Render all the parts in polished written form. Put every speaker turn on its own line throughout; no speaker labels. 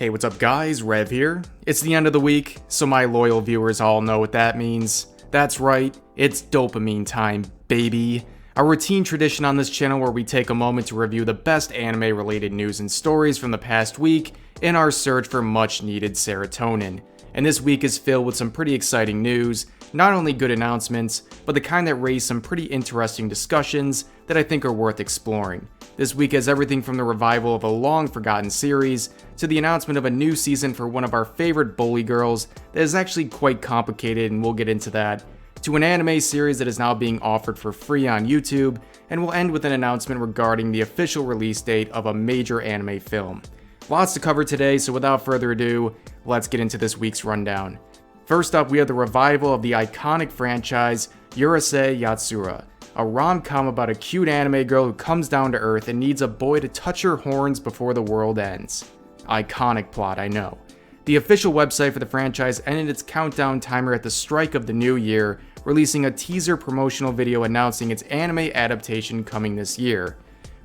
Hey, what's up guys, Rev here. It's the end of the week, so my loyal viewers all know what that means. That's right, it's dopamine time, baby. A routine tradition on this channel where we take a moment to review the best anime related news and stories from the past week in our search for much needed serotonin. And this week is filled with some pretty exciting news, not only good announcements, but the kind that raise some pretty interesting discussions that I think are worth exploring. This week has everything from the revival of a long forgotten series, to the announcement of a new season for one of our favorite bully girls that is actually quite complicated, and we'll get into that, to an anime series that is now being offered for free on YouTube, and we'll end with an announcement regarding the official release date of a major anime film. Lots to cover today, so without further ado, let's get into this week's rundown. First up, we have the revival of the iconic franchise Urusei Yatsura, a rom-com about a cute anime girl who comes down to earth and needs a boy to touch her horns before the world ends. Iconic plot, I know. The official website for the franchise ended its countdown timer at the strike of the new year, releasing a teaser promotional video announcing its anime adaptation coming this year.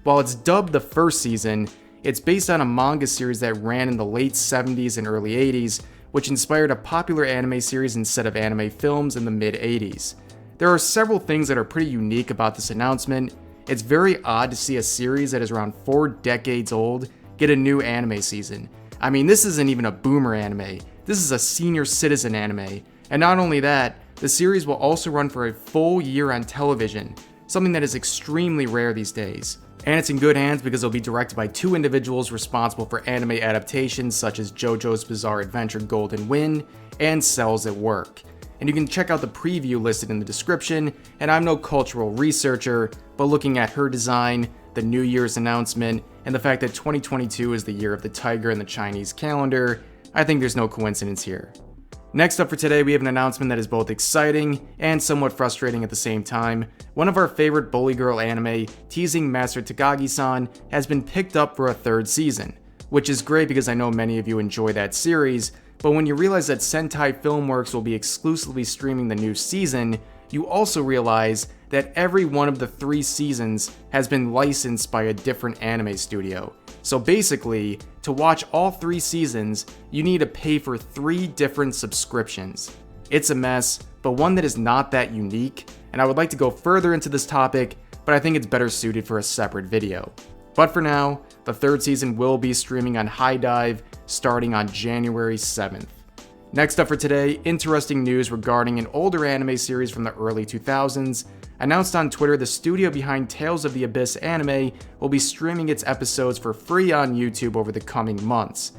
While it's dubbed the first season, it's based on a manga series that ran in the late 70s and early 80s, which inspired a popular anime series instead of anime films in the mid 80s. There are several things that are pretty unique about this announcement. It's very odd to see a series that is around 4 decades old get a new anime season. I mean, this isn't even a boomer anime, this is a senior citizen anime. And not only that, the series will also run for a full year on television, something that is extremely rare these days. And it's in good hands because it'll be directed by 2 individuals responsible for anime adaptations such as JoJo's Bizarre Adventure Golden Wind and Cells at Work. And you can check out the preview listed in the description, and I'm no cultural researcher, but looking at her design, the New Year's announcement, and the fact that 2022 is the year of the tiger in the Chinese calendar, I think there's no coincidence here. Next up for today, we have an announcement that is both exciting and somewhat frustrating at the same time. One of our favorite bully girl anime, Teasing Master Takagi-san, has been picked up for a 3rd season, which is great because I know many of you enjoy that series, but when you realize that Sentai Filmworks will be exclusively streaming the new season, you also realize that every one of the 3 seasons has been licensed by a different anime studio. So basically, to watch all 3 seasons, you need to pay for 3 different subscriptions. It's a mess, but one that is not that unique, and I would like to go further into this topic, but I think it's better suited for a separate video. But for now, the 3rd season will be streaming on High Dive starting on January 7th. Next up for today, interesting news regarding an older anime series from the early 2000s. Announced on Twitter, the studio behind Tales of the Abyss anime will be streaming its episodes for free on YouTube over the coming months.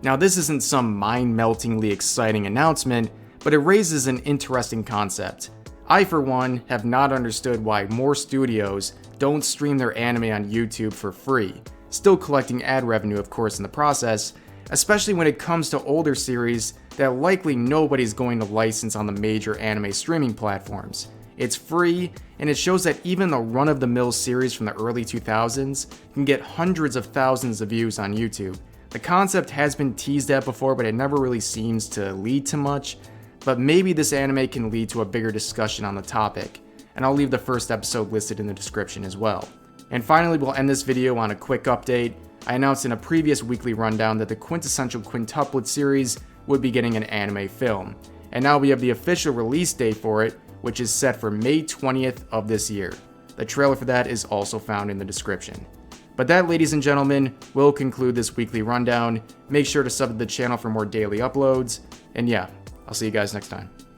Now, this isn't some mind-meltingly exciting announcement, but it raises an interesting concept. I, for one, have not understood why more studios don't stream their anime on YouTube for free, still collecting ad revenue, of course, in the process, especially when it comes to older series that likely nobody's going to license on the major anime streaming platforms. It's free, and it shows that even the run-of-the-mill series from the early 2000s can get hundreds of thousands of views on YouTube. The concept has been teased at before, but it never really seems to lead to much, but maybe this anime can lead to a bigger discussion on the topic, and I'll leave the first episode listed in the description as well. And finally, we'll end this video on a quick update. I announced in a previous weekly rundown that the quintessential quintuplet series would be getting an anime film, and now we have the official release date for it, which is set for May 20th of this year. The trailer for that is also found in the description. But that, ladies and gentlemen, will conclude this weekly rundown. Make sure to sub to the channel for more daily uploads, and yeah, I'll see you guys next time.